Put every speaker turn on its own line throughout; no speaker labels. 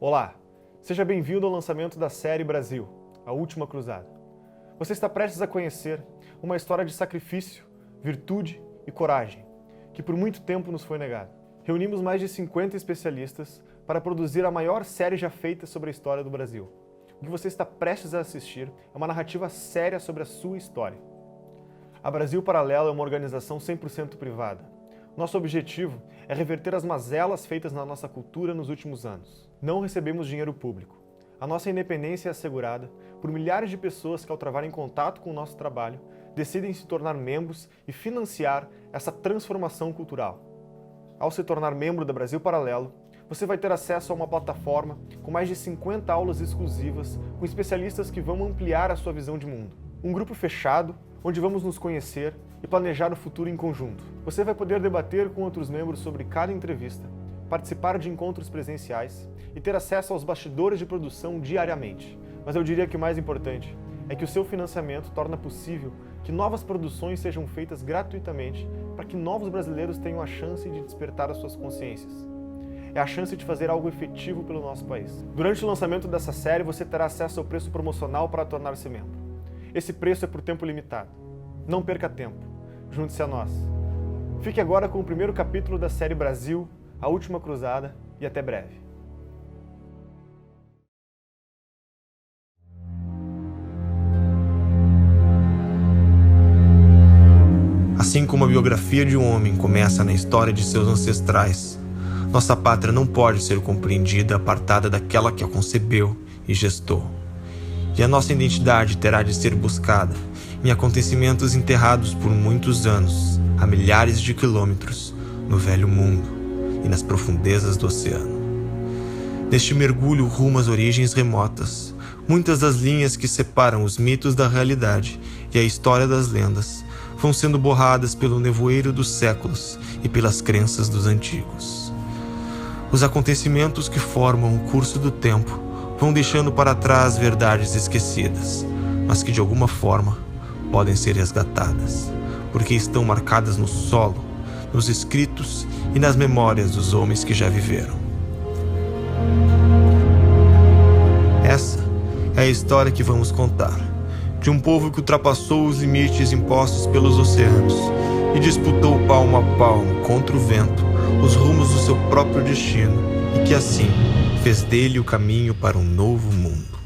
Olá, seja bem-vindo ao lançamento da série Brasil, A Última Cruzada. Você está prestes a conhecer uma história de sacrifício, virtude e coragem, que por muito tempo nos foi negada. Reunimos mais de 50 especialistas para produzir a maior série já feita sobre a história do Brasil. O que você está prestes a assistir é uma narrativa séria sobre a sua história. A Brasil Paralelo é uma organização 100% privada. Nosso objetivo é reverter as mazelas feitas na nossa cultura nos últimos anos. Não recebemos dinheiro público. A nossa independência é assegurada por milhares de pessoas que, ao travarem contato com o nosso trabalho, decidem se tornar membros e financiar essa transformação cultural. Ao se tornar membro da Brasil Paralelo, você vai ter acesso a uma plataforma com mais de 50 aulas exclusivas com especialistas que vão ampliar a sua visão de mundo. Um grupo fechado, onde vamos nos conhecer e planejar o futuro em conjunto. Você vai poder debater com outros membros sobre cada entrevista, participar de encontros presenciais e ter acesso aos bastidores de produção diariamente. Mas eu diria que o mais importante é que o seu financiamento torna possível que novas produções sejam feitas gratuitamente para que novos brasileiros tenham a chance de despertar as suas consciências. É a chance de fazer algo efetivo pelo nosso país. Durante o lançamento dessa série, você terá acesso ao preço promocional para tornar-se membro. Esse preço é por tempo limitado. Não perca tempo. Junte-se a nós. Fique agora com o primeiro capítulo da série Brasil, A Última Cruzada, e até breve.
Assim como a biografia de um homem começa na história de seus ancestrais, nossa pátria não pode ser compreendida apartada daquela que a concebeu e gestou. E a nossa identidade terá de ser buscada em acontecimentos enterrados por muitos anos, a milhares de quilômetros, no velho mundo e nas profundezas do oceano. Neste mergulho rumo às origens remotas, muitas das linhas que separam os mitos da realidade e a história das lendas vão sendo borradas pelo nevoeiro dos séculos e pelas crenças dos antigos. Os acontecimentos que formam o curso do tempo vão deixando para trás verdades esquecidas, mas que de alguma forma podem ser resgatadas, porque estão marcadas no solo, nos escritos e nas memórias dos homens que já viveram. Essa é a história que vamos contar, de um povo que ultrapassou os limites impostos pelos oceanos e disputou palmo a palmo contra o vento os rumos do seu próprio destino e que assim fez dele o caminho para um novo mundo.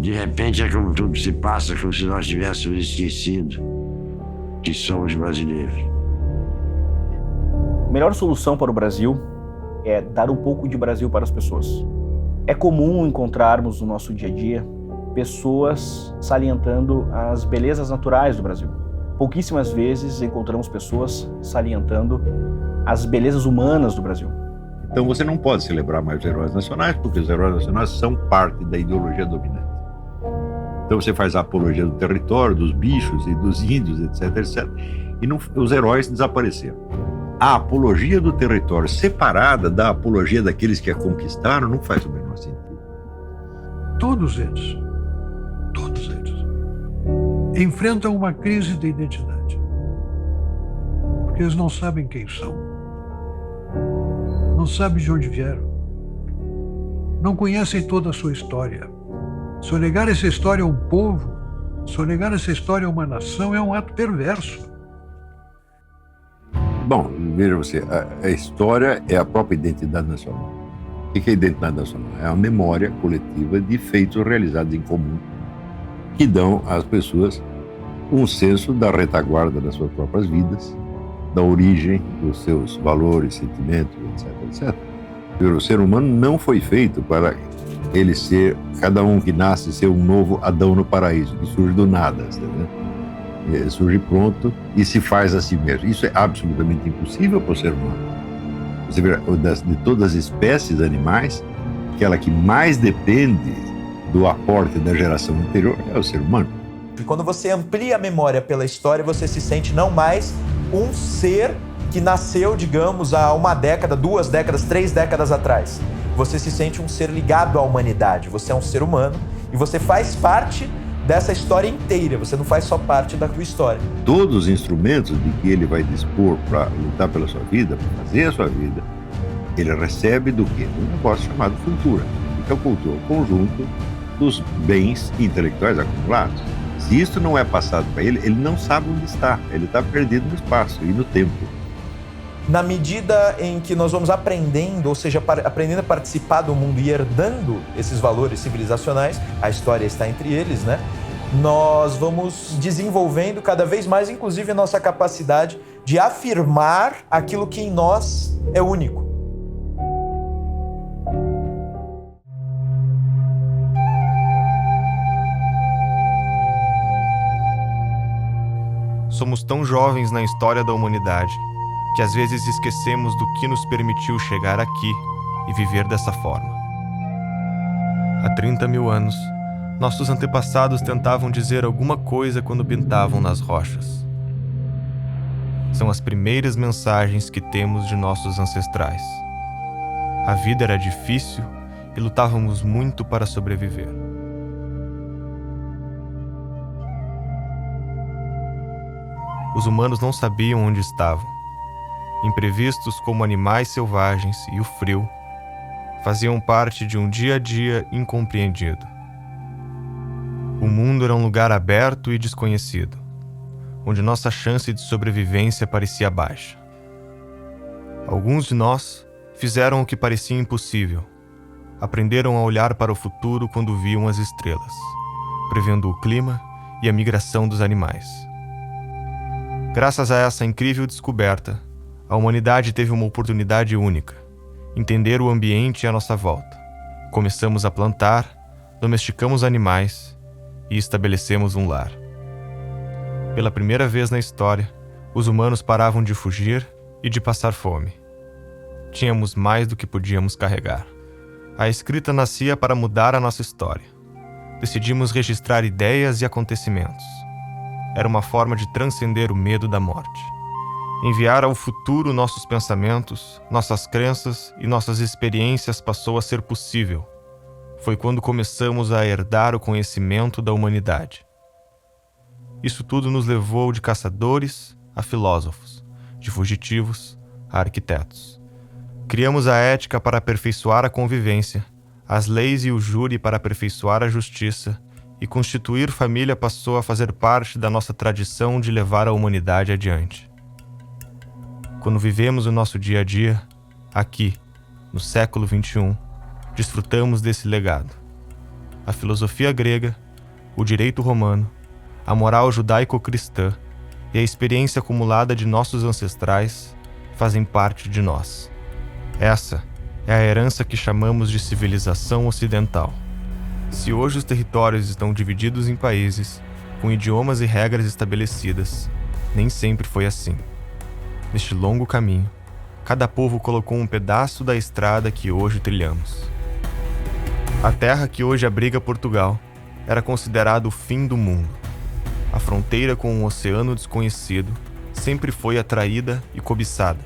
De repente é como tudo se passa, como se nós tivéssemos esquecido que somos brasileiros.
A melhor solução para o Brasil é dar um pouco de Brasil para as pessoas. É comum encontrarmos no nosso dia a dia pessoas salientando as belezas naturais do Brasil. Pouquíssimas vezes encontramos pessoas salientando as belezas humanas do Brasil.
Então você não pode celebrar mais os heróis nacionais, porque os heróis nacionais são parte da ideologia dominante. Então você faz a apologia do território, dos bichos e dos índios, etc, etc. E não, os heróis desapareceram. A apologia do território separada da apologia daqueles que a conquistaram não faz o menor sentido.
todos eles, enfrentam uma crise de identidade. Porque eles não sabem quem são, não sabem de onde vieram, não conhecem toda a sua história. Sonegar essa história a um povo, sonegar essa história a uma nação é um ato perverso.
Bom, veja você, a história é a própria identidade nacional. O que é a identidade nacional? É a memória coletiva de feitos realizados em comum que dão às pessoas um senso da retaguarda das suas próprias vidas, da origem dos seus valores, sentimentos, etc, etc. O ser humano não foi feito para ele ser, cada um que nasce, ser um novo Adão no paraíso, que surge do nada, né? Surge pronto e se faz a si mesmo. Isso é absolutamente impossível para o ser humano. Você vê, de todas as espécies animais, aquela que mais depende do aporte da geração anterior é o ser humano.
E quando você amplia a memória pela história, você se sente não mais um ser que nasceu, digamos, há 1 década, 2 décadas, 3 décadas atrás. Você se sente um ser ligado à humanidade. Você é um ser humano e você faz parte dessa história inteira. Você não faz só parte da tua história.
Todos os instrumentos de que ele vai dispor para lutar pela sua vida, para fazer a sua vida, ele recebe do quê? Um negócio chamado cultura. O que é a cultura? O conjunto dos bens intelectuais acumulados. Se isso não é passado para ele, ele não sabe onde está. Ele está perdido no espaço e no tempo.
Na medida em que nós vamos aprendendo, ou seja, aprendendo a participar do mundo e herdando esses valores civilizacionais, a história está entre eles, né? Nós vamos desenvolvendo cada vez mais, inclusive, a nossa capacidade de afirmar aquilo que em nós é único. Somos tão jovens na história da humanidade que às vezes esquecemos do que nos permitiu chegar aqui e viver dessa forma. Há 30 mil anos, nossos antepassados tentavam dizer alguma coisa quando pintavam nas rochas. São as primeiras mensagens que temos de nossos ancestrais. A vida era difícil e lutávamos muito para sobreviver. Os humanos não sabiam onde estavam. Imprevistos como animais selvagens e o frio faziam parte de um dia a dia incompreendido. O mundo era um lugar aberto e desconhecido, onde nossa chance de sobrevivência parecia baixa. Alguns de nós fizeram o que parecia impossível. Aprenderam a olhar para o futuro quando viam as estrelas, prevendo o clima e a migração dos animais. Graças a essa incrível descoberta, a humanidade teve uma oportunidade única: entender o ambiente à nossa volta. Começamos a plantar, domesticamos animais e estabelecemos um lar. Pela primeira vez na história, os humanos paravam de fugir e de passar fome. Tínhamos mais do que podíamos carregar. A escrita nascia para mudar a nossa história. Decidimos registrar ideias e acontecimentos. Era uma forma de transcender o medo da morte. Enviar ao futuro nossos pensamentos, nossas crenças e nossas experiências passou a ser possível. Foi quando começamos a herdar o conhecimento da humanidade. Isso tudo nos levou de caçadores a filósofos, de fugitivos a arquitetos. Criamos a ética para aperfeiçoar a convivência, as leis e o júri para aperfeiçoar a justiça, e constituir família passou a fazer parte da nossa tradição de levar a humanidade adiante. Quando vivemos o nosso dia a dia, aqui, no século XXI, desfrutamos desse legado. A filosofia grega, o direito romano, a moral judaico-cristã e a experiência acumulada de nossos ancestrais fazem parte de nós. Essa é a herança que chamamos de civilização ocidental. Se hoje os territórios estão divididos em países, com idiomas e regras estabelecidas, nem sempre foi assim. Neste longo caminho, cada povo colocou um pedaço da estrada que hoje trilhamos. A terra que hoje abriga Portugal era considerada o fim do mundo. A fronteira com um oceano desconhecido sempre foi atraída e cobiçada.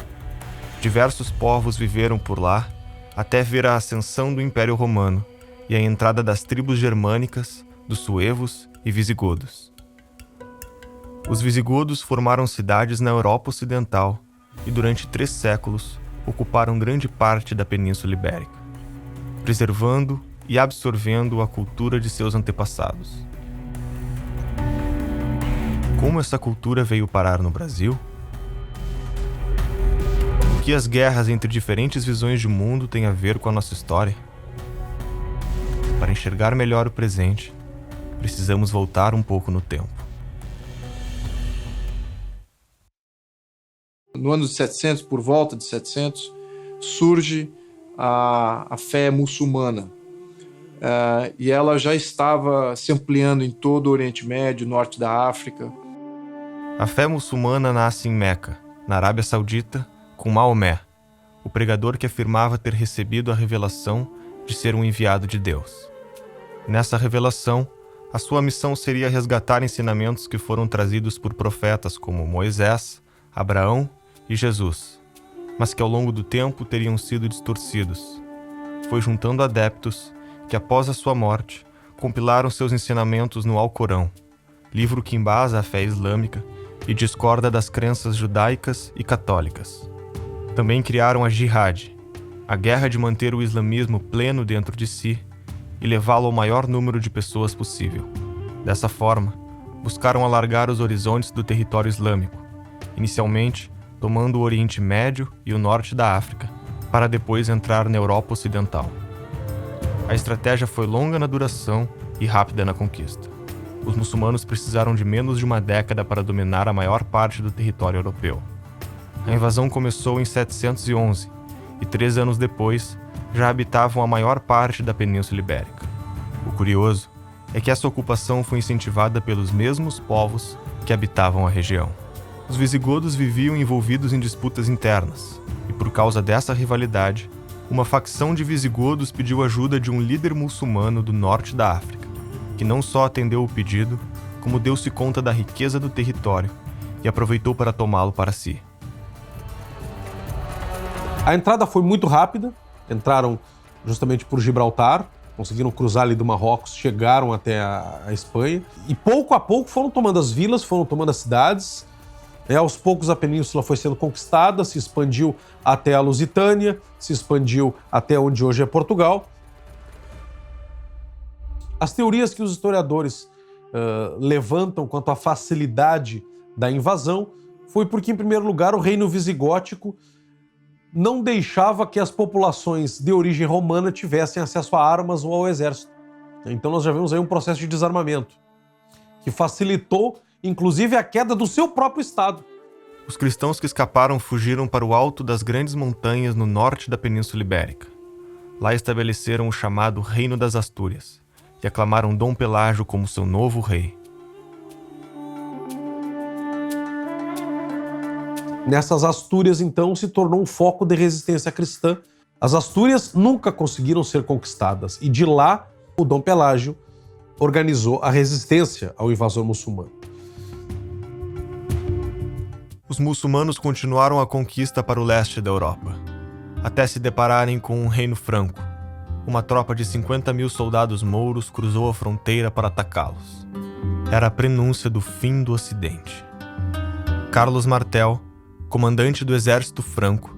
Diversos povos viveram por lá até ver a ascensão do Império Romano e a entrada das tribos germânicas, dos suevos e visigodos. Os visigodos formaram cidades na Europa Ocidental e durante 3 séculos ocuparam grande parte da Península Ibérica, preservando e absorvendo a cultura de seus antepassados. Como essa cultura veio parar no Brasil? O que as guerras entre diferentes visões de mundo têm a ver com a nossa história? Para enxergar melhor o presente, precisamos voltar um pouco no tempo.
No ano de 700, por volta de 700, surge a fé muçulmana. E ela já estava se ampliando em todo o Oriente Médio, norte da África.
A fé muçulmana nasce em Meca, na Arábia Saudita, com Maomé, o pregador que afirmava ter recebido a revelação de ser um enviado de Deus. Nessa revelação, a sua missão seria resgatar ensinamentos que foram trazidos por profetas como Moisés, Abraão e Jesus, mas que ao longo do tempo teriam sido distorcidos. Foi juntando adeptos que, após a sua morte, compilaram seus ensinamentos no Alcorão, livro que embasa a fé islâmica e discorda das crenças judaicas e católicas. Também criaram a Jihad, a guerra de manter o islamismo pleno dentro de si e levá-lo ao maior número de pessoas possível. Dessa forma, buscaram alargar os horizontes do território islâmico, inicialmente tomando o Oriente Médio e o norte da África, para depois entrar na Europa Ocidental. A estratégia foi longa na duração e rápida na conquista. Os muçulmanos precisaram de menos de uma década para dominar a maior parte do território europeu. A invasão começou em 711 e 3 anos depois já habitavam a maior parte da Península Ibérica. O curioso é que essa ocupação foi incentivada pelos mesmos povos que habitavam a região. Os visigodos viviam envolvidos em disputas internas e, por causa dessa rivalidade, uma facção de visigodos pediu ajuda de um líder muçulmano do norte da África, que não só atendeu o pedido, como deu-se conta da riqueza do território e aproveitou para tomá-lo para si.
A entrada foi muito rápida, entraram justamente por Gibraltar, conseguiram cruzar ali do Marrocos, chegaram até a Espanha e pouco a pouco foram tomando as vilas, foram tomando as cidades. Aos poucos a península foi sendo conquistada, se expandiu até a Lusitânia, se expandiu até onde hoje é Portugal. As teorias que os historiadores levantam quanto à facilidade da invasão foi porque, em primeiro lugar, o reino visigótico não deixava que as populações de origem romana tivessem acesso a armas ou ao exército. Então nós já vemos aí um processo de desarmamento que facilitou, inclusive, a queda do seu próprio Estado.
Os cristãos que escaparam fugiram para o alto das grandes montanhas no norte da Península Ibérica. Lá estabeleceram o chamado Reino das Astúrias e aclamaram Dom Pelágio como seu novo rei.
Nessas Astúrias, então, se tornou um foco de resistência cristã. As Astúrias nunca conseguiram ser conquistadas e de lá o Dom Pelágio organizou a resistência ao invasor muçulmano.
Os muçulmanos continuaram a conquista para o leste da Europa, até se depararem com um reino franco. Uma tropa de 50.000 soldados mouros cruzou a fronteira para atacá-los. Era a prenúncia do fim do Ocidente. Carlos Martel, comandante do exército franco,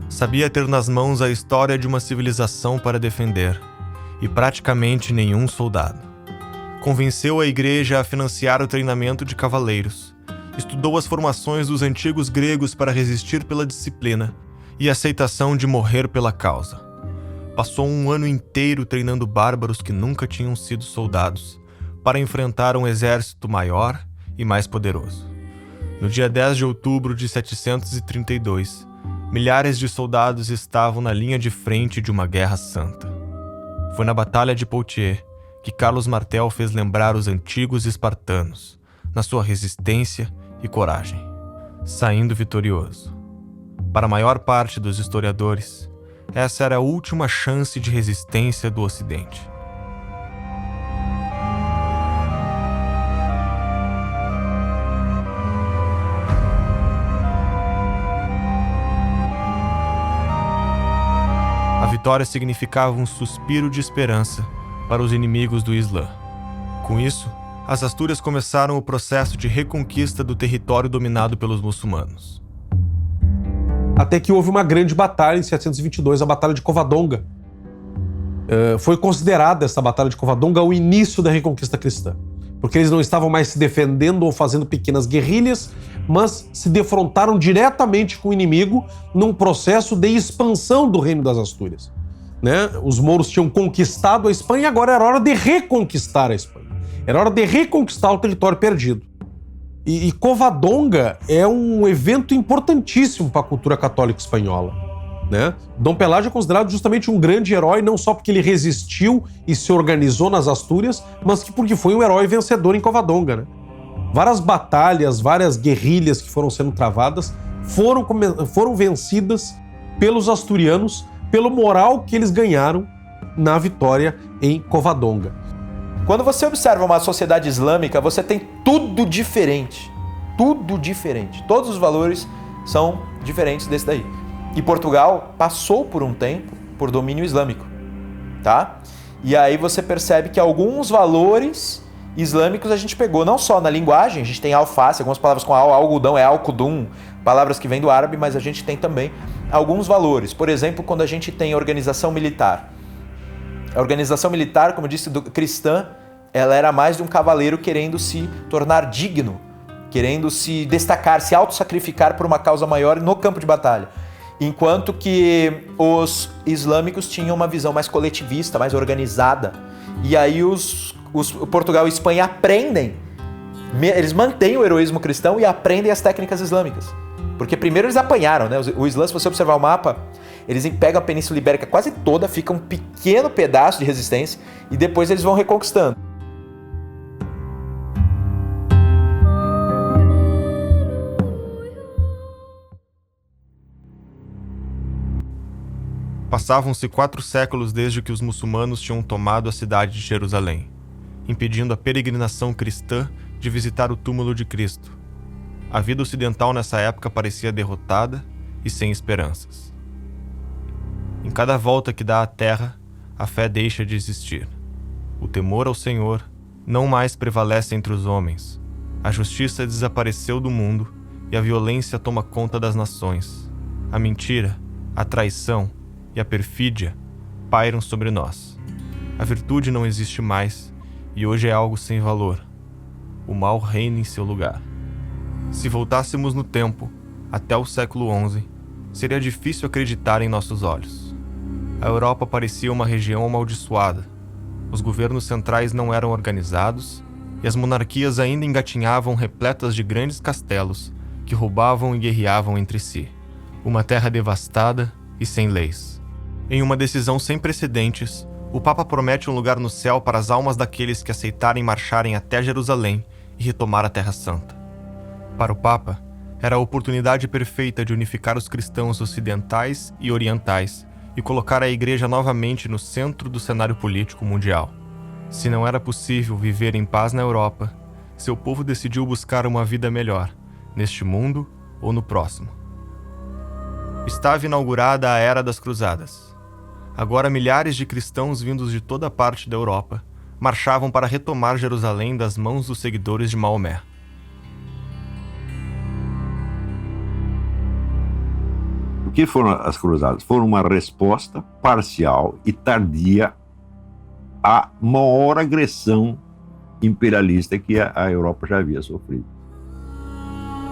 sabia ter nas mãos a história de uma civilização para defender, e praticamente nenhum soldado. Convenceu a igreja a financiar o treinamento de cavaleiros, estudou as formações dos antigos gregos para resistir pela disciplina e a aceitação de morrer pela causa. Passou um ano inteiro treinando bárbaros que nunca tinham sido soldados, para enfrentar um exército maior e mais poderoso. No dia 10 de outubro de 732, milhares de soldados estavam na linha de frente de uma guerra santa. Foi na Batalha de Poitiers que Carlos Martel fez lembrar os antigos espartanos, na sua resistência e coragem, saindo vitorioso. Para a maior parte dos historiadores, essa era a última chance de resistência do Ocidente. A vitória significava um suspiro de esperança para os inimigos do Islã. Com isso, as Astúrias começaram o processo de reconquista do território dominado pelos muçulmanos.
Até que houve uma grande batalha em 722, a Batalha de Covadonga. Foi considerada essa Batalha de Covadonga o início da reconquista cristã, porque eles não estavam mais se defendendo ou fazendo pequenas guerrilhas, mas se defrontaram diretamente com o inimigo num processo de expansão do reino das Astúrias. Né? Os mouros tinham conquistado a Espanha e agora era hora de reconquistar a Espanha. Era hora de reconquistar o território perdido. E Covadonga é um evento importantíssimo para a cultura católica espanhola. Né? Dom Pelágio é considerado justamente um grande herói, não só porque ele resistiu e se organizou nas Astúrias, mas porque foi um herói vencedor em Covadonga. Né? Várias batalhas, várias guerrilhas que foram sendo travadas foram vencidas pelos asturianos, pelo moral que eles ganharam na vitória em Covadonga.
Quando você observa uma sociedade islâmica, você tem tudo diferente. Tudo diferente. Todos os valores são diferentes desse daí. E Portugal passou por um tempo por domínio islâmico, tá? E aí você percebe que alguns valores islâmicos a gente pegou não só na linguagem, a gente tem alface, algumas palavras com algodão é alcudum, palavras que vêm do árabe, mas a gente tem também alguns valores. Por exemplo, quando a gente tem organização militar. A organização militar, como eu disse, cristã, ela era mais de um cavaleiro querendo se tornar digno, querendo se destacar, se autossacrificar por uma causa maior no campo de batalha. Enquanto que os islâmicos tinham uma visão mais coletivista, mais organizada. E aí Portugal e Espanha aprendem, eles mantêm o heroísmo cristão e aprendem as técnicas islâmicas. Porque primeiro eles apanharam, né? O Islã, se você observar o mapa, eles pegam a Península Ibérica quase toda, fica um pequeno pedaço de resistência e depois eles vão reconquistando.
Passavam-se 4 séculos desde que os muçulmanos tinham tomado a cidade de Jerusalém, impedindo a peregrinação cristã de visitar o túmulo de Cristo. A vida ocidental nessa época parecia derrotada e sem esperanças. Em cada volta que dá à terra, a fé deixa de existir. O temor ao Senhor não mais prevalece entre os homens. A justiça desapareceu do mundo e a violência toma conta das nações. A mentira, a traição e a perfídia pairam sobre nós. A virtude não existe mais e hoje é algo sem valor. O mal reina em seu lugar. Se voltássemos no tempo, até o século XI, seria difícil acreditar em nossos olhos. A Europa parecia uma região amaldiçoada. Os governos centrais não eram organizados e as monarquias ainda engatinhavam repletas de grandes castelos que roubavam e guerreavam entre si. Uma terra devastada e sem leis. Em uma decisão sem precedentes, o Papa promete um lugar no céu para as almas daqueles que aceitarem marcharem até Jerusalém e retomar a Terra Santa. Para o Papa, era a oportunidade perfeita de unificar os cristãos ocidentais e orientais e colocar a Igreja novamente no centro do cenário político mundial. Se não era possível viver em paz na Europa, seu povo decidiu buscar uma vida melhor, neste mundo ou no próximo. Estava inaugurada a Era das Cruzadas. Agora milhares de cristãos vindos de toda parte da Europa marchavam para retomar Jerusalém das mãos dos seguidores de Maomé.
O que foram as cruzadas? Foram uma resposta parcial e tardia à maior agressão imperialista que a Europa já havia sofrido.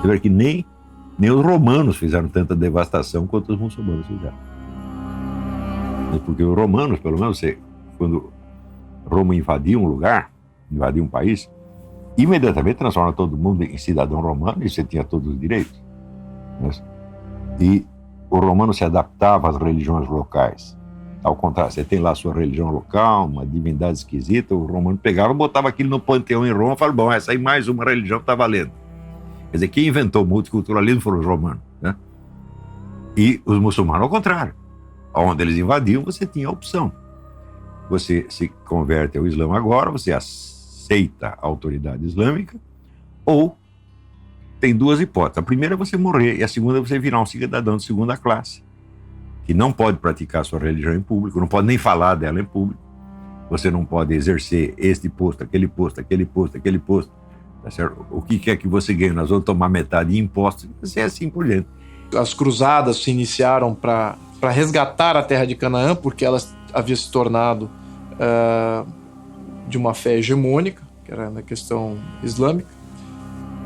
Você vê que nem os romanos fizeram tanta devastação quanto os muçulmanos fizeram. Porque os romanos, pelo menos, quando Roma invadia um lugar, invadia um país, imediatamente transforma todo mundo em cidadão romano e você tinha todos os direitos. E o romano se adaptava às religiões locais. Ao contrário, você tem lá a sua religião local, uma divindade esquisita, o romano pegava, botava aquilo no panteão em Roma e falava, bom, essa aí mais uma religião está valendo. Quer dizer, quem inventou o multiculturalismo foram os romanos, né? E os muçulmanos, ao contrário. Onde eles invadiam, você tinha a opção. Você se converte ao Islã agora, você aceita a autoridade islâmica, ou tem 2 hipóteses. A primeira é você morrer, e a segunda é você virar um cidadão de segunda classe, que não pode praticar sua religião em público, não pode nem falar dela em público, Você não pode exercer este posto, aquele posto, aquele posto, aquele posto. Tá certo? O que quer que você ganhe? Nós vamos tomar metade de impostos. E assim por diante.
As cruzadas se iniciaram para resgatar a terra de Canaã, porque ela havia se tornado de uma fé hegemônica, que era na questão islâmica.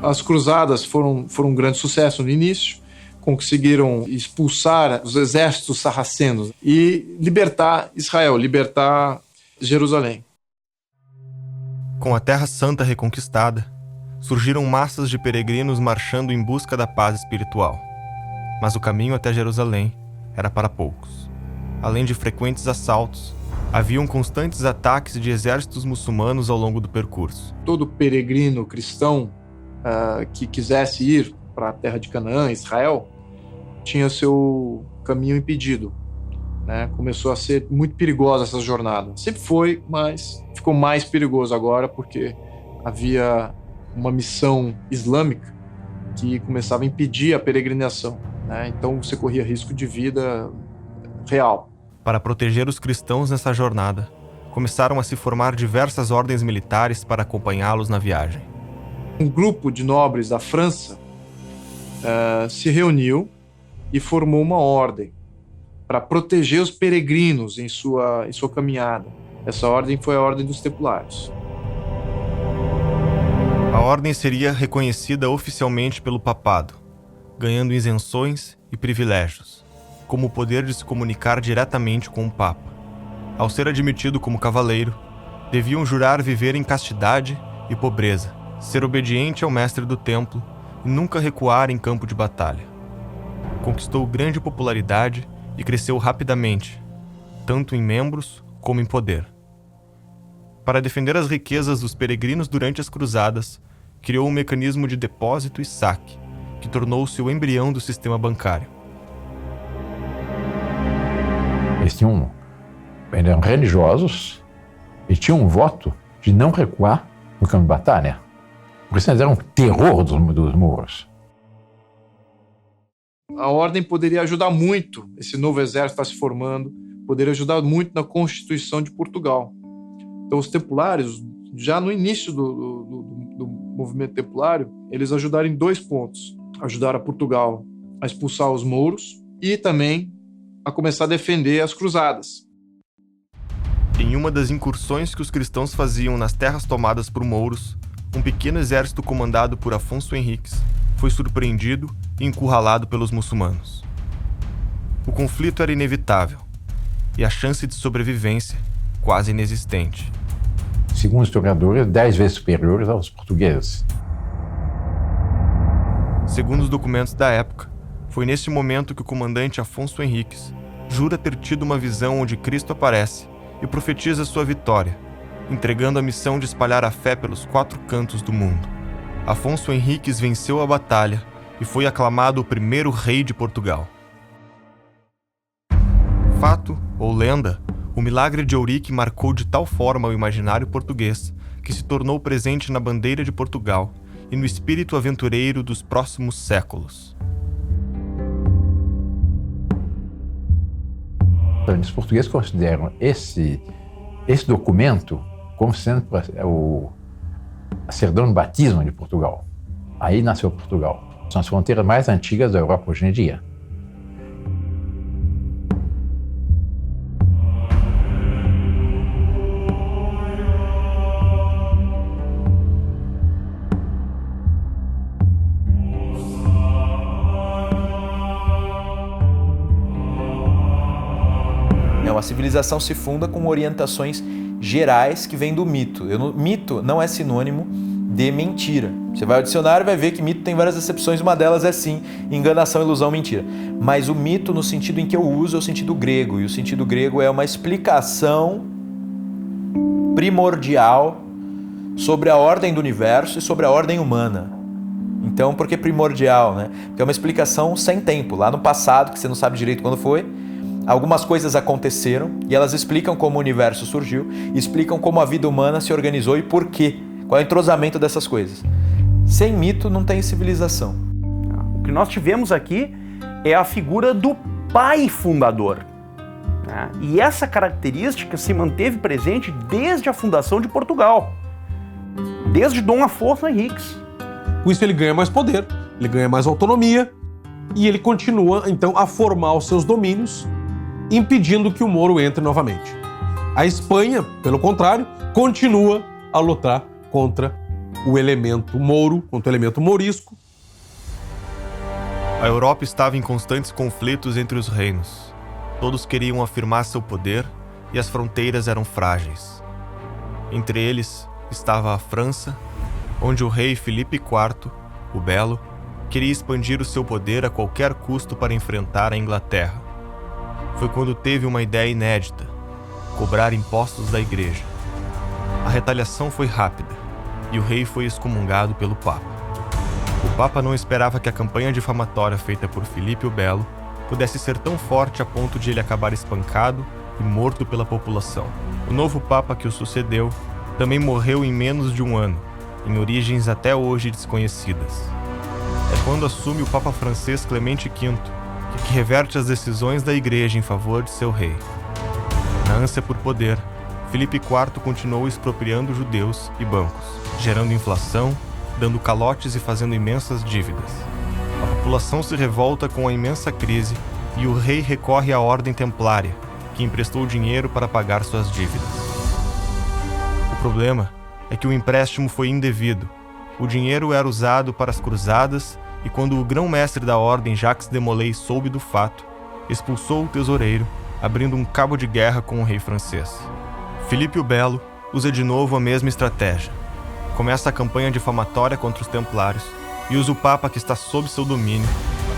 As cruzadas foram um grande sucesso no início, conseguiram expulsar os exércitos sarracenos e libertar Israel, libertar Jerusalém.
Com a Terra Santa reconquistada, surgiram massas de peregrinos marchando em busca da paz espiritual. Mas o caminho até Jerusalém era para poucos. Além de frequentes assaltos, haviam constantes ataques de exércitos muçulmanos ao longo do percurso.
Todo peregrino cristão que quisesse ir para a terra de Canaã, Israel, tinha seu caminho impedido. Né? Começou a ser muito perigosa essa jornada. Sempre foi, mas ficou mais perigoso agora porque havia uma missão islâmica que começava a impedir a peregrinação. Né? Então você corria risco de vida real.
Para proteger os cristãos nessa jornada, começaram a se formar diversas ordens militares para acompanhá-los na viagem.
Um grupo de nobres da França se reuniu e formou uma ordem para proteger os peregrinos em sua caminhada. Essa ordem foi a Ordem dos Templários.
A ordem seria reconhecida oficialmente pelo papado, ganhando isenções e privilégios, como o poder de se comunicar diretamente com o Papa. Ao ser admitido como cavaleiro, deviam jurar viver em castidade e pobreza, ser obediente ao mestre do templo e nunca recuar em campo de batalha. Conquistou grande popularidade e cresceu rapidamente, tanto em membros como em poder. Para defender as riquezas dos peregrinos durante as cruzadas, criou um mecanismo de depósito e saque, que tornou-se o embrião do sistema bancário.
Eles eram religiosos e tinham um voto de não recuar no campo de batalha. Porque eles eram um terror dos mouros.
A ordem poderia ajudar muito, esse novo exército está se formando, poderia ajudar muito na Constituição de Portugal. Então os templários, já no início do movimento templário, eles ajudaram em 2 pontos. Ajudaram a Portugal a expulsar os mouros e também a começar a defender as cruzadas.
Em uma das incursões que os cristãos faziam nas terras tomadas por mouros, um pequeno exército comandado por Afonso Henriques foi surpreendido e encurralado pelos muçulmanos. O conflito era inevitável e a chance de sobrevivência quase inexistente.
Segundo os historiadores, 10 vezes superiores aos portugueses.
Segundo os documentos da época, foi nesse momento que o comandante Afonso Henriques jura ter tido uma visão onde Cristo aparece e profetiza sua vitória, entregando a missão de espalhar a fé pelos 4 cantos do mundo. Afonso Henriques venceu a batalha e foi aclamado o primeiro rei de Portugal. Fato ou lenda, o milagre de Ourique marcou de tal forma o imaginário português que se tornou presente na bandeira de Portugal e no espírito aventureiro dos próximos séculos.
Os portugueses consideram esse documento como sendo a certidão de batismo de Portugal. Aí nasceu Portugal. São as fronteiras mais antigas da Europa hoje em dia.
A civilização se funda com orientações gerais que vêm do mito. Mito não é sinônimo de mentira. Você vai ao dicionário e vai ver que mito tem várias acepções, uma delas é sim enganação, ilusão, mentira. Mas o mito, no sentido em que eu uso, é o sentido grego, e o sentido grego é uma explicação primordial sobre a ordem do universo e sobre a ordem humana. Então, por que primordial, né? Porque é uma explicação sem tempo, lá no passado, que você não sabe direito quando foi. Algumas coisas aconteceram e elas explicam como o universo surgiu, explicam como a vida humana se organizou e por quê, qual é o entrosamento dessas coisas. Sem mito não tem civilização.
O que nós tivemos aqui é a figura do pai fundador.
né? E essa característica se manteve presente desde a fundação de Portugal, desde Dom Afonso Henriques.
Com isso ele ganha mais poder, ele ganha mais autonomia e ele continua, então, a formar os seus domínios, impedindo que o Moro entre novamente. A Espanha, pelo contrário, continua a lutar contra o elemento Mouro, contra o elemento mourisco.
A Europa estava em constantes conflitos entre os reinos. Todos queriam afirmar seu poder e as fronteiras eram frágeis. Entre eles estava a França, onde o rei Filipe IV, o Belo, queria expandir o seu poder a qualquer custo para enfrentar a Inglaterra. Foi quando teve uma ideia inédita: cobrar impostos da igreja. A retaliação foi rápida e o rei foi excomungado pelo Papa. O Papa não esperava que a campanha difamatória feita por Filipe o Belo pudesse ser tão forte a ponto de ele acabar espancado e morto pela população. O novo Papa que o sucedeu também morreu em menos de um ano, em origens até hoje desconhecidas. É quando assume o Papa francês Clemente V que reverte as decisões da Igreja em favor de seu rei. Na ânsia por poder, Filipe IV continuou expropriando judeus e bancos, gerando inflação, dando calotes e fazendo imensas dívidas. A população se revolta com a imensa crise e o rei recorre à Ordem Templária, que emprestou dinheiro para pagar suas dívidas. O problema é que o empréstimo foi indevido. O dinheiro era usado para as cruzadas e quando o grão-mestre da Ordem, Jacques de Molay, soube do fato, expulsou o tesoureiro, abrindo um cabo de guerra com o rei francês. Filipe o Belo usa de novo a mesma estratégia. Começa a campanha difamatória contra os templários e usa o Papa que está sob seu domínio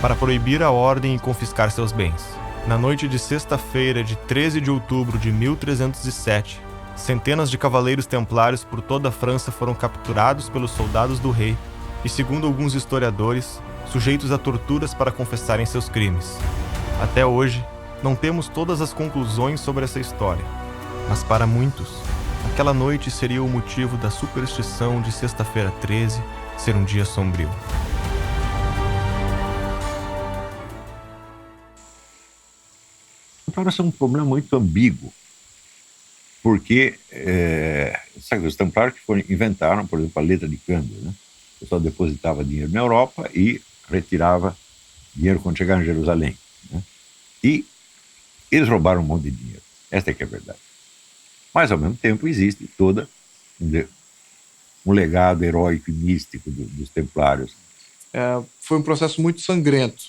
para proibir a ordem e confiscar seus bens. Na noite de sexta-feira de 13 de outubro de 1307, centenas de cavaleiros templários por toda a França foram capturados pelos soldados do rei e, segundo alguns historiadores, sujeitos a torturas para confessarem seus crimes. Até hoje, não temos todas as conclusões sobre essa história, mas para muitos, aquela noite seria o motivo da superstição de sexta-feira 13 ser um dia sombrio.
Templários é um problema muito ambíguo, porque os templários que inventaram, por exemplo, a letra de câmbio, né? O pessoal depositava dinheiro na Europa e retirava dinheiro quando chegava em Jerusalém, né? E eles roubaram um monte de dinheiro. Esta é que é a verdade. Mas, ao mesmo tempo, existe todo um legado heróico e místico dos templários.
Foi um processo muito sangrento.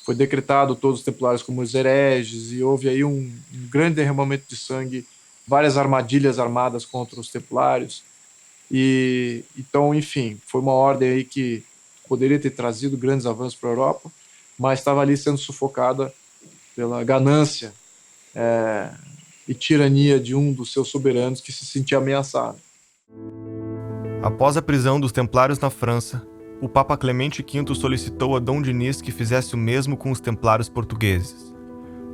Foi decretado todos os templários como os hereges e houve aí um grande derramamento de sangue, várias armadilhas armadas contra os templários. E então, enfim, foi uma ordem aí que poderia ter trazido grandes avanços para a Europa, mas estava ali sendo sufocada pela ganância e tirania de um dos seus soberanos que se sentia ameaçado.
Após a prisão dos templários na França, o Papa Clemente V solicitou a Dom Dinis que fizesse o mesmo com os templários portugueses.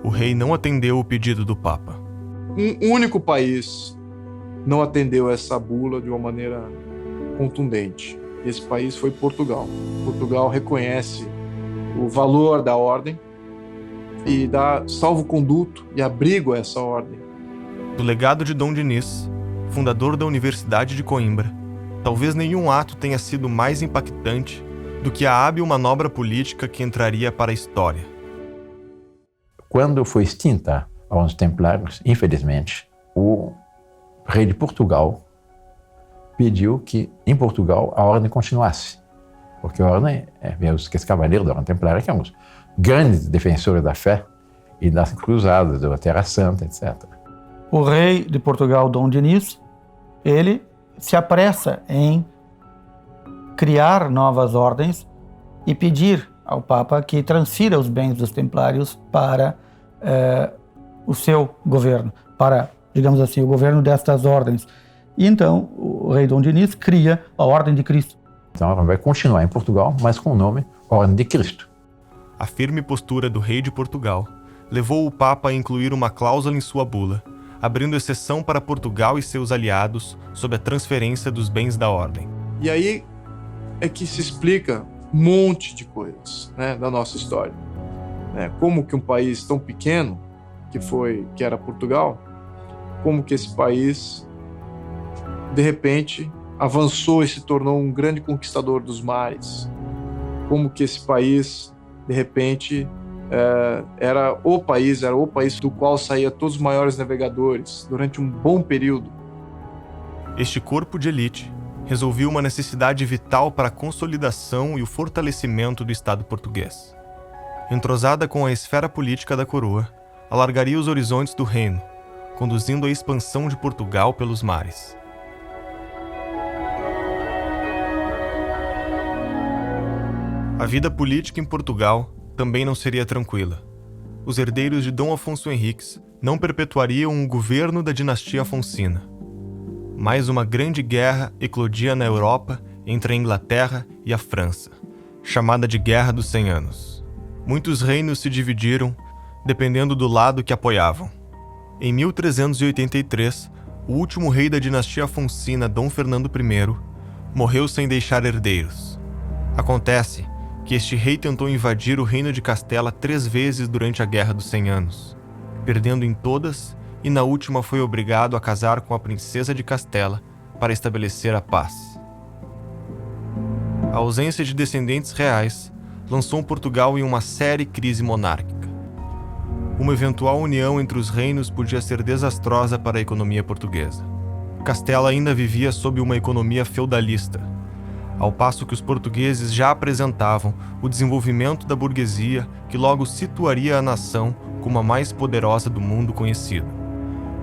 O rei não atendeu o pedido do Papa.
Um único país não atendeu essa bula de uma maneira contundente. Esse país foi Portugal. Portugal reconhece o valor da ordem e dá salvo-conduto e abrigo a essa ordem.
Do legado de Dom Dinis, fundador da Universidade de Coimbra, talvez nenhum ato tenha sido mais impactante do que a hábil manobra política que entraria para a história.
Quando foi extinta a Ordem dos Templários, infelizmente, o rei de Portugal pediu que, em Portugal, a ordem continuasse. Porque a ordem, os cavaleiros da Ordem Templária, que eram os grandes defensores da fé e das cruzadas, da Terra Santa, etc.
O rei de Portugal, Dom Dinis, ele se apressa em criar novas ordens e pedir ao Papa que transfira os bens dos templários para o seu governo, para, digamos assim, o governo destas ordens. E então o rei Dom Dinis cria a Ordem de Cristo.
Então ela vai continuar em Portugal, mas com o nome Ordem de Cristo.
A firme postura do rei de Portugal levou o Papa a incluir uma cláusula em sua bula, abrindo exceção para Portugal e seus aliados sobre a transferência dos bens da ordem.
E aí é que se explica um monte de coisas, né, da nossa história. Como que um país tão pequeno, que era Portugal, como que esse país, de repente, avançou e se tornou um grande conquistador dos mares. Como que esse país, de repente, era o país do qual saía todos os maiores navegadores durante um bom período.
Este corpo de elite resolveu uma necessidade vital para a consolidação e o fortalecimento do Estado português. Entrosada com a esfera política da coroa, alargaria os horizontes do reino, conduzindo à expansão de Portugal pelos mares. A vida política em Portugal também não seria tranquila. Os herdeiros de Dom Afonso Henriques não perpetuariam o governo da dinastia Afonsina. Mais uma grande guerra eclodia na Europa entre a Inglaterra e a França, chamada de Guerra dos 100 Anos. Muitos reinos se dividiram, dependendo do lado que apoiavam. Em 1383, o último rei da dinastia Afonsina, Dom Fernando I, morreu sem deixar herdeiros. Acontece que este rei tentou invadir o reino de Castela 3 vezes durante a Guerra dos 100 Anos, perdendo em todas, e na última foi obrigado a casar com a princesa de Castela para estabelecer a paz. A ausência de descendentes reais lançou Portugal em uma séria crise monárquica. Uma eventual união entre os reinos podia ser desastrosa para a economia portuguesa. Castela ainda vivia sob uma economia feudalista, ao passo que os portugueses já apresentavam o desenvolvimento da burguesia que logo situaria a nação como a mais poderosa do mundo conhecido.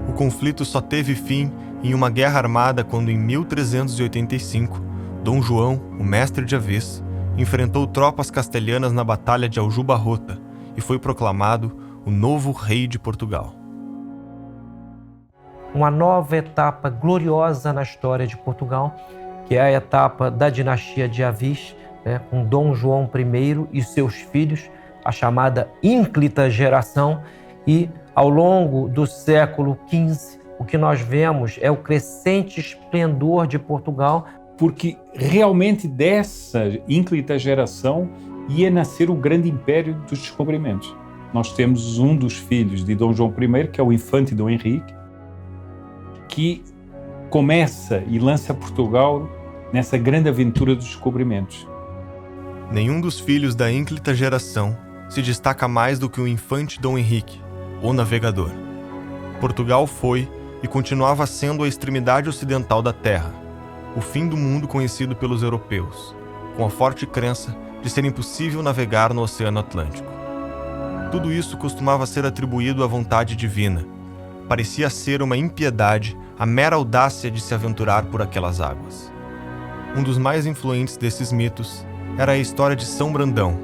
O conflito só teve fim em uma guerra armada quando, em 1385, Dom João, o mestre de Avis, enfrentou tropas castelhanas na Batalha de Aljubarrota e foi proclamado o novo rei de Portugal.
Uma nova etapa gloriosa na história de Portugal, que é a etapa da dinastia de Avis, com Dom João I e seus filhos, a chamada ínclita geração, e ao longo do século XV, o que nós vemos é o crescente esplendor de Portugal.
Porque realmente dessa ínclita geração ia nascer o grande império dos descobrimentos. Nós temos um dos filhos de Dom João I, que é o infante Dom Henrique, que começa e lança Portugal nessa grande aventura dos descobrimentos.
Nenhum dos filhos da ínclita geração se destaca mais do que o infante Dom Henrique, o navegador. Portugal foi e continuava sendo a extremidade ocidental da terra, o fim do mundo conhecido pelos europeus, com a forte crença de ser impossível navegar no Oceano Atlântico. Tudo isso costumava ser atribuído à vontade divina. Parecia ser uma impiedade a mera audácia de se aventurar por aquelas águas. Um dos mais influentes desses mitos era a história de São Brandão,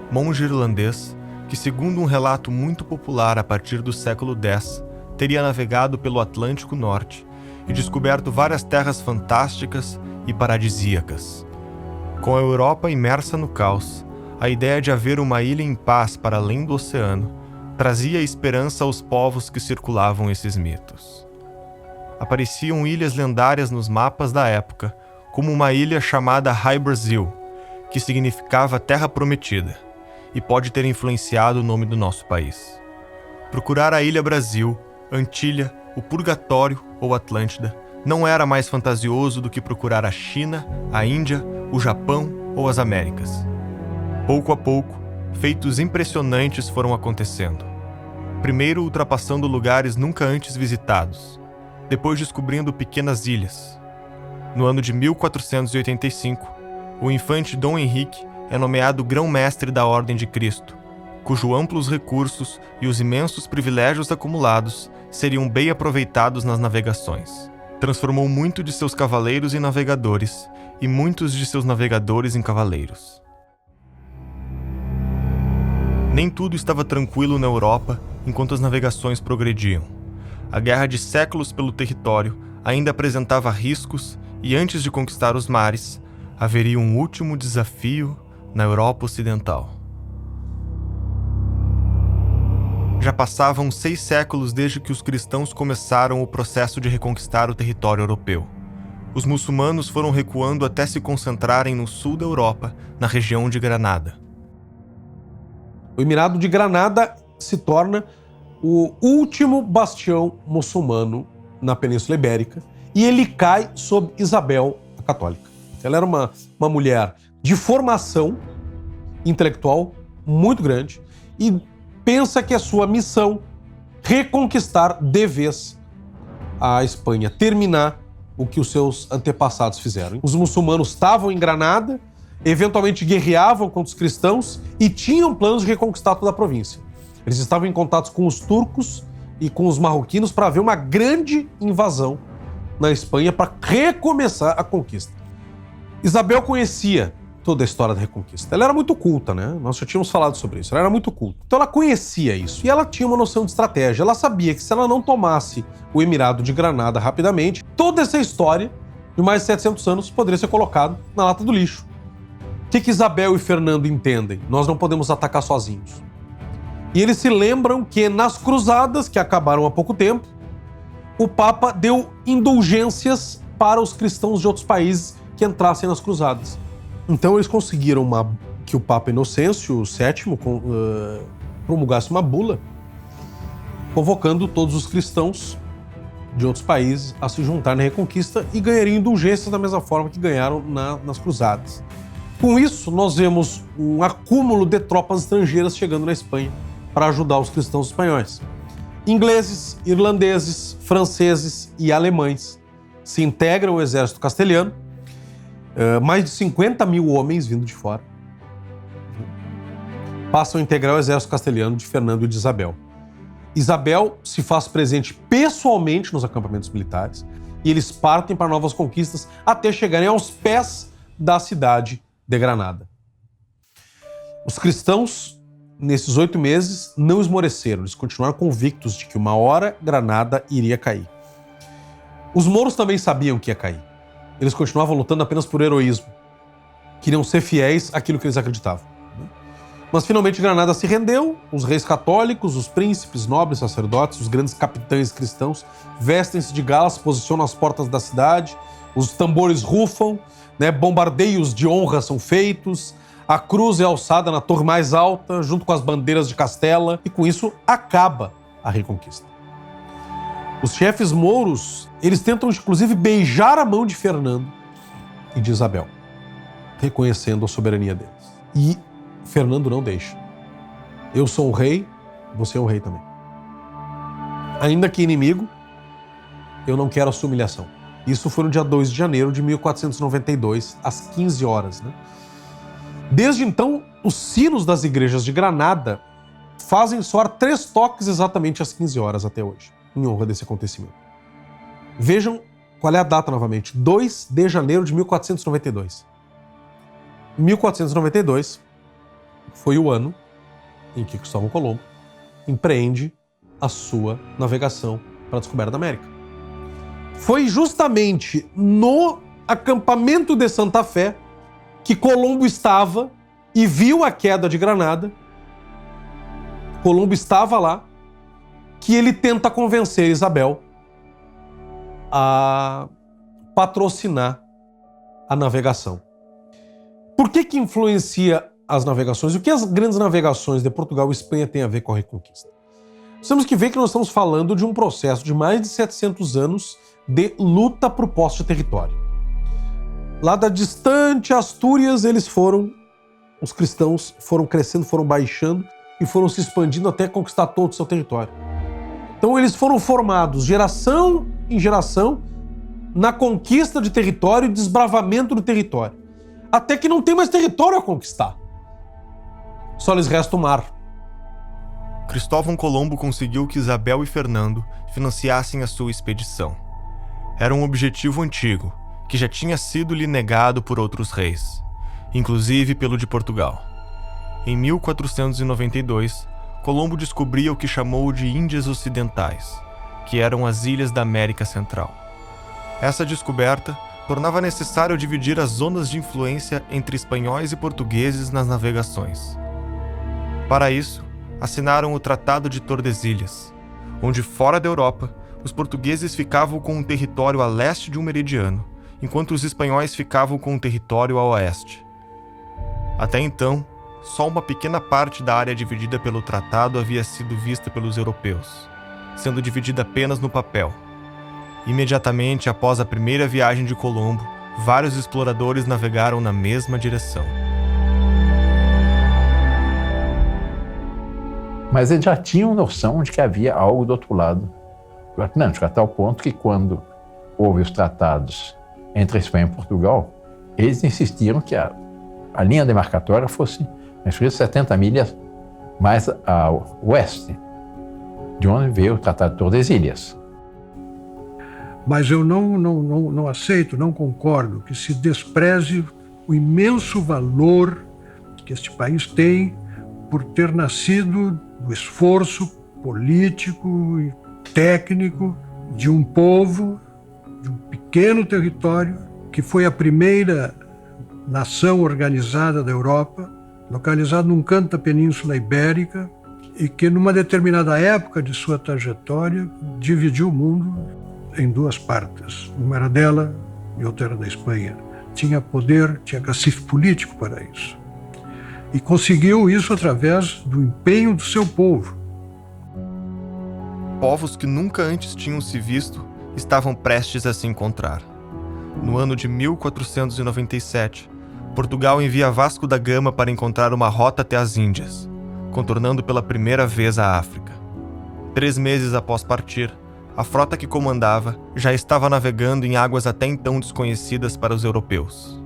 monge irlandês que, segundo um relato muito popular a partir do século X, teria navegado pelo Atlântico Norte e descoberto várias terras fantásticas e paradisíacas. Com a Europa imersa no caos, a ideia de haver uma ilha em paz para além do oceano trazia esperança aos povos que circulavam esses mitos. Apareciam ilhas lendárias nos mapas da época, como uma ilha chamada High Brasil, que significava Terra Prometida, e pode ter influenciado o nome do nosso país. Procurar a Ilha Brasil, Antilha, o Purgatório ou Atlântida não era mais fantasioso do que procurar a China, a Índia, o Japão ou as Américas. Pouco a pouco, feitos impressionantes foram acontecendo. Primeiro ultrapassando lugares nunca antes visitados, depois descobrindo pequenas ilhas. No ano de 1485, o infante Dom Henrique é nomeado grão-mestre da Ordem de Cristo, cujos amplos recursos e os imensos privilégios acumulados seriam bem aproveitados nas navegações. Transformou muito de seus cavaleiros em navegadores e muitos de seus navegadores em cavaleiros. Nem tudo estava tranquilo na Europa enquanto as navegações progrediam. A guerra de séculos pelo território ainda apresentava riscos e, antes de conquistar os mares, haveria um último desafio na Europa Ocidental. Já passavam 6 séculos desde que os cristãos começaram o processo de reconquistar o território europeu. Os muçulmanos foram recuando até se concentrarem no sul da Europa, na região de Granada.
O Emirado de Granada se torna o último bastião muçulmano na Península Ibérica, e ele cai sob Isabel a Católica. Ela era uma mulher de formação intelectual muito grande e pensa que é sua missão reconquistar de vez a Espanha, terminar o que os seus antepassados fizeram. Os muçulmanos estavam em Granada, eventualmente guerreavam contra os cristãos e tinham planos de reconquistar toda a província. Eles estavam em contato com os turcos e com os marroquinos para haver uma grande invasão na Espanha para recomeçar a conquista. Isabel conhecia toda a história da Reconquista. Ela era muito culta, né? Nós já tínhamos falado sobre isso. Ela era muito culta. Então ela conhecia isso e ela tinha uma noção de estratégia. Ela sabia que se ela não tomasse o Emirado de Granada rapidamente, toda essa história de mais de 700 anos poderia ser colocada na lata do lixo. O que Isabel e Fernando entendem? Nós não podemos atacar sozinhos. E eles se lembram que nas cruzadas, que acabaram há pouco tempo, o Papa deu indulgências para os cristãos de outros países que entrassem nas cruzadas. Então eles conseguiram que o Papa Inocêncio VII promulgasse uma bula convocando todos os cristãos de outros países a se juntar na Reconquista e ganhariam indulgências da mesma forma que ganharam nas cruzadas. Com isso, nós vemos um acúmulo de tropas estrangeiras chegando na Espanha para ajudar os cristãos espanhóis. Ingleses, irlandeses, franceses e alemães se integram ao exército castelhano. Mais de 50 mil homens vindo de fora passam a integrar o exército castelhano de Fernando e de Isabel. Isabel se faz presente pessoalmente nos acampamentos militares e eles partem para novas conquistas até chegarem aos pés da cidade de Granada. Os cristãos, nesses 8 meses, não esmoreceram, eles continuaram convictos de que uma hora Granada iria cair. Os mouros também sabiam que ia cair. Eles continuavam lutando apenas por heroísmo. Queriam ser fiéis àquilo que eles acreditavam. Mas finalmente Granada se rendeu, os reis católicos, os príncipes, nobres, sacerdotes, os grandes capitães cristãos vestem-se de galas, se posicionam às portas da cidade, os tambores rufam, bombardeios de honra são feitos, a cruz é alçada na torre mais alta, junto com as bandeiras de Castela, e com isso acaba a Reconquista. Os chefes mouros, eles tentam inclusive beijar a mão de Fernando e de Isabel, reconhecendo a soberania deles. E Fernando não deixa. Eu sou um rei, você é um rei também. Ainda que inimigo, eu não quero a sua humilhação. Isso foi no dia 2 de janeiro de 1492, às 15 horas. Desde então, os sinos das igrejas de Granada fazem soar 3 toques exatamente às 15 horas até hoje, em honra desse acontecimento. Vejam qual é a data novamente, 2 de janeiro de 1492. 1492 foi o ano em que Cristóvão Colombo empreende a sua navegação para a descoberta da América. Foi justamente no acampamento de Santa Fé que Colombo estava e viu a queda de Granada. Colombo estava lá, que ele tenta convencer Isabel a patrocinar a navegação. Por que influencia as navegações? O que as grandes navegações de Portugal e Espanha têm a ver com a Reconquista? Nós temos que ver que nós estamos falando de um processo de mais de 700 anos de luta por posse de território. Lá da distante Astúrias, os cristãos foram crescendo, foram baixando e foram se expandindo até conquistar todo o seu território. Então eles foram formados geração em geração na conquista de território e desbravamento do território. Até que não tem mais território a conquistar. Só lhes resta o mar.
Cristóvão Colombo conseguiu que Isabel e Fernando financiassem a sua expedição. Era um objetivo antigo, que já tinha sido lhe negado por outros reis, inclusive pelo de Portugal. Em 1492, Colombo descobria o que chamou de Índias Ocidentais, que eram as ilhas da América Central. Essa descoberta tornava necessário dividir as zonas de influência entre espanhóis e portugueses nas navegações. Para isso, assinaram o Tratado de Tordesilhas, onde fora da Europa, os portugueses ficavam com um território a leste de um meridiano, enquanto os espanhóis ficavam com um território a oeste. Até então, só uma pequena parte da área dividida pelo tratado havia sido vista pelos europeus, sendo dividida apenas no papel. Imediatamente após a primeira viagem de Colombo, vários exploradores navegaram na mesma direção.
Mas eles já tinham noção de que havia algo do outro lado do Atlântico, a tal ponto que quando houve os tratados entre a Espanha e Portugal, eles insistiram que a linha demarcatória fosse 70 milhas mais ao oeste, de onde veio o Tratado de Tordesilhas.
Mas eu não aceito, não concordo que se despreze o imenso valor que este país tem por ter nascido do esforço político e técnico de um povo, de um pequeno território, que foi a primeira nação organizada da Europa, localizado num canto da Península Ibérica, e que numa determinada época de sua trajetória dividiu o mundo em duas partes. Uma era dela e outra era da Espanha. Tinha poder, tinha cacife político para isso. E conseguiu isso através do empenho do seu povo.
Povos que nunca antes tinham se visto estavam prestes a se encontrar. No ano de 1497, Portugal envia Vasco da Gama para encontrar uma rota até as Índias, contornando pela primeira vez a África. 3 meses após partir, a frota que comandava já estava navegando em águas até então desconhecidas para os europeus.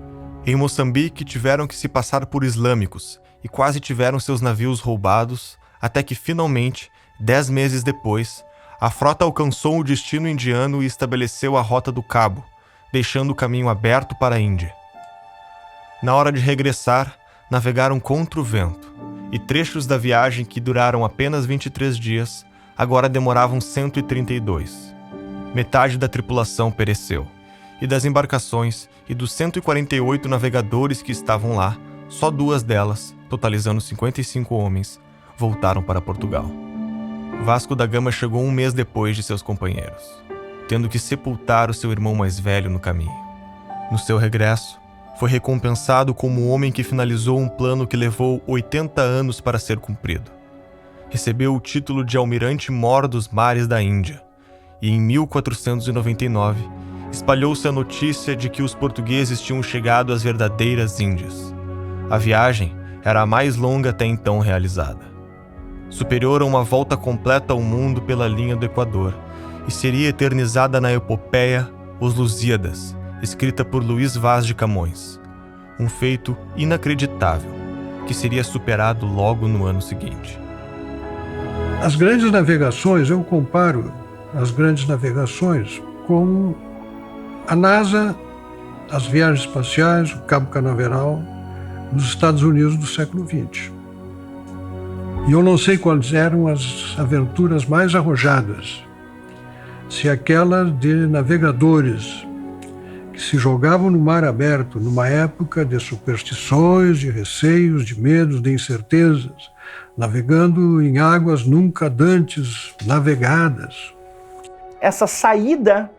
Em Moçambique, tiveram que se passar por islâmicos e quase tiveram seus navios roubados, até que finalmente, 10 meses depois, a frota alcançou o destino indiano e estabeleceu a Rota do Cabo, deixando o caminho aberto para a Índia. Na hora de regressar, navegaram contra o vento, e trechos da viagem que duraram apenas 23 dias, agora demoravam 132. Metade da tripulação pereceu, e das embarcações e dos 148 navegadores que estavam lá, só 2 delas, totalizando 55 homens, voltaram para Portugal. Vasco da Gama chegou 1 mês depois de seus companheiros, tendo que sepultar o seu irmão mais velho no caminho. No seu regresso, foi recompensado como o homem que finalizou um plano que levou 80 anos para ser cumprido. Recebeu o título de Almirante-Mor dos Mares da Índia, e em 1499 espalhou-se a notícia de que os portugueses tinham chegado às verdadeiras Índias. A viagem era a mais longa até então realizada, superior a uma volta completa ao mundo pela linha do Equador, e seria eternizada na epopeia Os Lusíadas, escrita por Luís Vaz de Camões. Um feito inacreditável, que seria superado logo no ano seguinte.
As grandes navegações, eu comparo as grandes navegações com a NASA, as viagens espaciais, o Cabo Canaveral, nos Estados Unidos do século XX. E eu não sei quais eram as aventuras mais arrojadas. Se aquela de navegadores que se jogavam no mar aberto numa época de superstições, de receios, de medos, de incertezas, navegando em águas nunca dantes navegadas.
Essa saída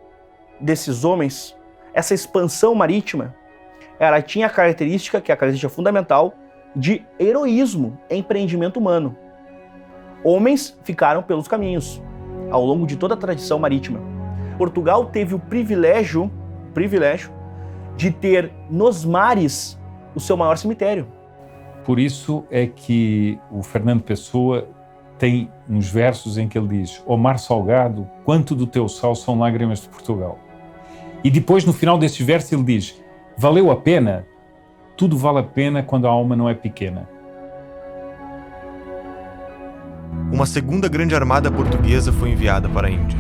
desses homens, essa expansão marítima, ela tinha a característica, que é a característica fundamental, de heroísmo, empreendimento humano. Homens ficaram pelos caminhos, ao longo de toda a tradição marítima. Portugal teve o privilégio de ter nos mares o seu maior cemitério.
Por isso é que o Fernando Pessoa tem uns versos em que ele diz: ó mar salgado, quanto do teu sal são lágrimas de Portugal. E depois, no final desses versos, ele diz: valeu a pena? Tudo vale a pena quando a alma não é pequena.
Uma segunda grande armada portuguesa foi enviada para a Índia,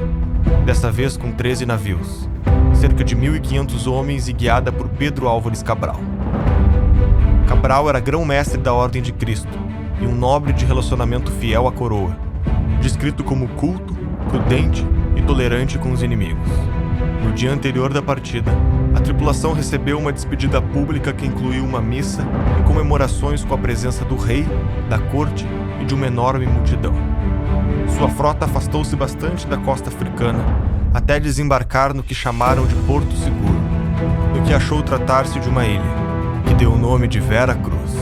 dessa vez com 13 navios, cerca de 1.500 homens e guiada por Pedro Álvares Cabral. Cabral era grão-mestre da Ordem de Cristo e um nobre de relacionamento fiel à coroa, descrito como culto, prudente e tolerante com os inimigos. No dia anterior da partida, a tripulação recebeu uma despedida pública que incluiu uma missa e comemorações com a presença do rei, da corte e de uma enorme multidão. Sua frota afastou-se bastante da costa africana, até desembarcar no que chamaram de Porto Seguro, no que achou tratar-se de uma ilha, que deu o nome de Vera Cruz.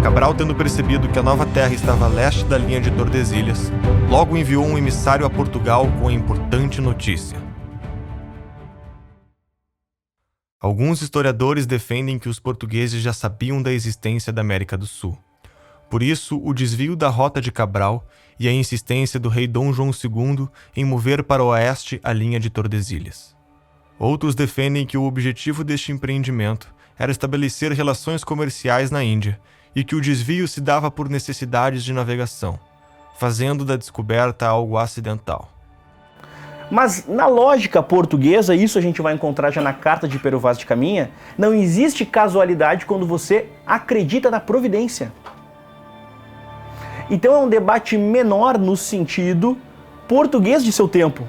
Cabral, tendo percebido que a nova terra estava a leste da linha de Tordesilhas, logo enviou um emissário a Portugal com a importante notícia. Alguns historiadores defendem que os portugueses já sabiam da existência da América do Sul. Por isso, o desvio da rota de Cabral e a insistência do rei Dom João II em mover para o oeste a linha de Tordesilhas. Outros defendem que o objetivo deste empreendimento era estabelecer relações comerciais na Índia e que o desvio se dava por necessidades de navegação, fazendo da descoberta algo acidental.
Mas na lógica portuguesa, isso a gente vai encontrar já na Carta de Pero Vaz de Caminha, não existe casualidade quando você acredita na providência. Então é um debate menor no sentido português de seu tempo,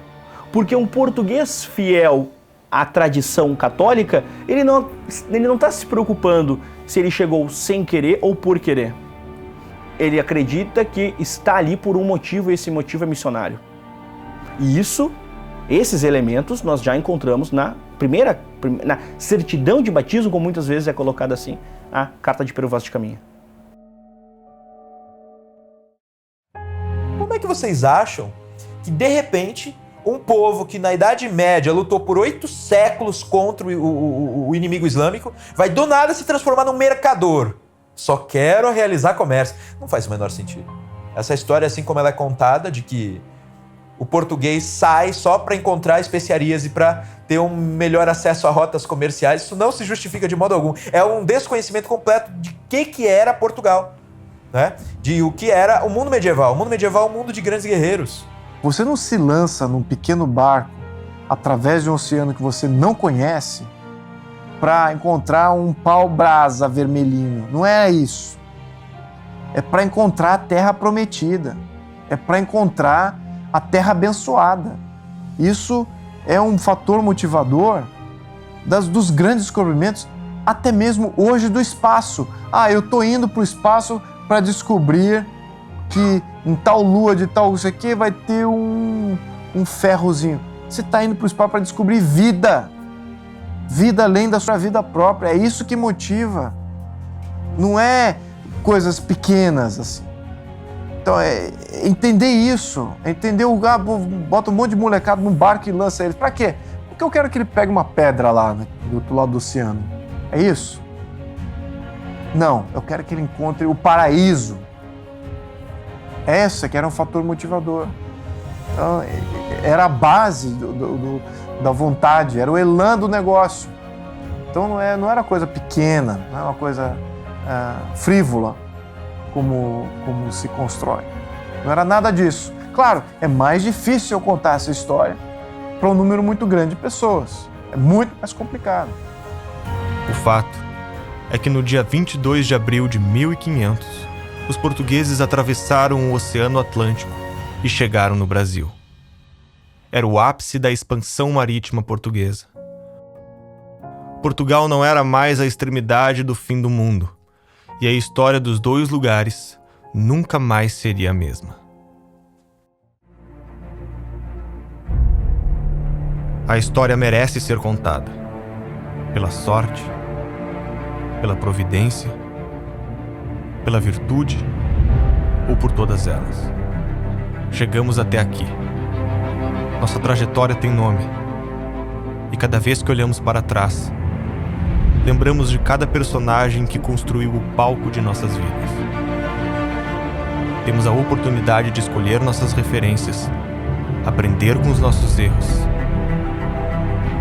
porque um português fiel à tradição católica, ele não está se preocupando se ele chegou sem querer ou por querer. Ele acredita que está ali por um motivo e esse motivo é missionário. E esses elementos nós já encontramos na certidão de batismo, como muitas vezes é colocada assim, a Carta de Pero Vaz de Caminha.
Como é que vocês acham que, de repente, um povo que na Idade Média lutou por 8 séculos contra o inimigo islâmico vai do nada se transformar num mercador? Só quero realizar comércio. Não faz o menor sentido. Essa história, assim como ela é contada, de que o português sai só para encontrar especiarias e para ter um melhor acesso a rotas comerciais, isso não se justifica de modo algum. É um desconhecimento completo de que era Portugal, né? De o que era o mundo medieval. O mundo medieval é um mundo de grandes guerreiros.
Você não se lança num pequeno barco através de um oceano que você não conhece para encontrar um pau-brasa vermelhinho. Não é isso. É para encontrar a terra prometida. É para encontrar a terra abençoada. Isso é um fator motivador dos grandes descobrimentos, até mesmo hoje do espaço. Eu estou indo para o espaço para descobrir que em tal lua de tal isso aqui vai ter um ferrozinho. Você está indo para o espaço para descobrir vida. Vida além da sua vida própria. É isso que motiva. Não é coisas pequenas assim. Então, entender isso, entender bota um monte de molecada num barco e lança eles. Pra quê? Porque eu quero que ele pegue uma pedra lá, né, do outro lado do oceano. É isso? Não, eu quero que ele encontre o paraíso. Essa que era um fator motivador. Então, era a base da vontade, era o elan do negócio. Então não era coisa pequena, não era uma coisa frívola. Como se constrói. Não era nada disso. Claro, é mais difícil eu contar essa história para um número muito grande de pessoas. É muito mais complicado.
O fato é que no dia 22 de abril de 1500, os portugueses atravessaram o Oceano Atlântico e chegaram no Brasil. Era o ápice da expansão marítima portuguesa. Portugal não era mais a extremidade do fim do mundo. E a história dos dois lugares nunca mais seria a mesma. A história merece ser contada. Pela sorte, pela providência, pela virtude ou por todas elas. Chegamos até aqui. Nossa trajetória tem nome. E cada vez que olhamos para trás, lembramos de cada personagem que construiu o palco de nossas vidas. Temos a oportunidade de escolher nossas referências, aprender com os nossos erros,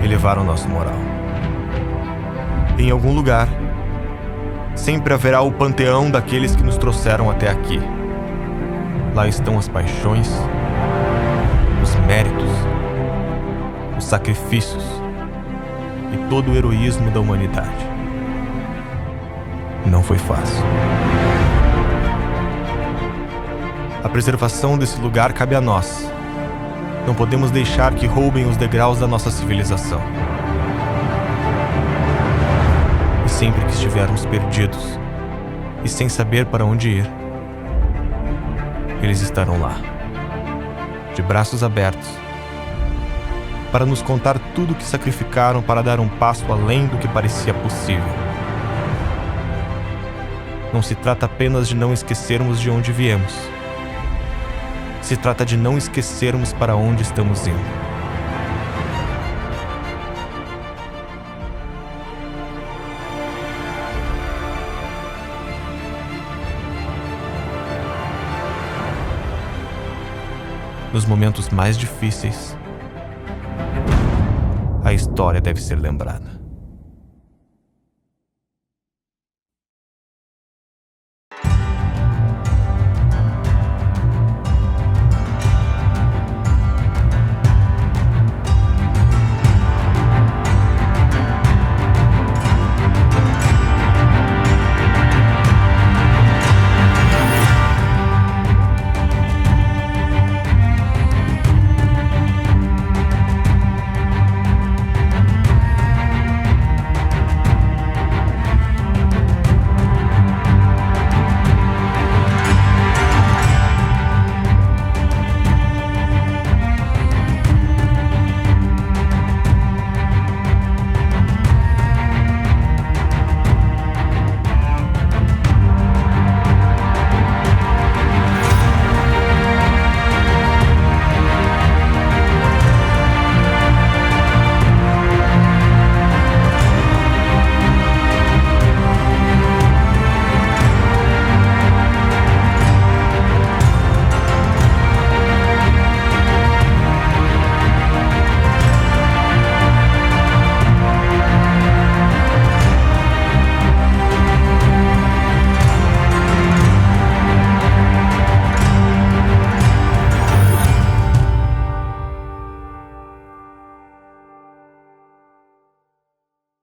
elevar o nosso moral. Em algum lugar, sempre haverá o panteão daqueles que nos trouxeram até aqui. Lá estão as paixões, os méritos, os sacrifícios e todo o heroísmo da humanidade. Não foi fácil. A preservação desse lugar cabe a nós. Não podemos deixar que roubem os degraus da nossa civilização. E sempre que estivermos perdidos e sem saber para onde ir, eles estarão lá, de braços abertos, para nos contar tudo o que sacrificaram para dar um passo além do que parecia possível. Não se trata apenas de não esquecermos de onde viemos. Se trata de não esquecermos para onde estamos indo. Nos momentos mais difíceis, a história deve ser lembrada.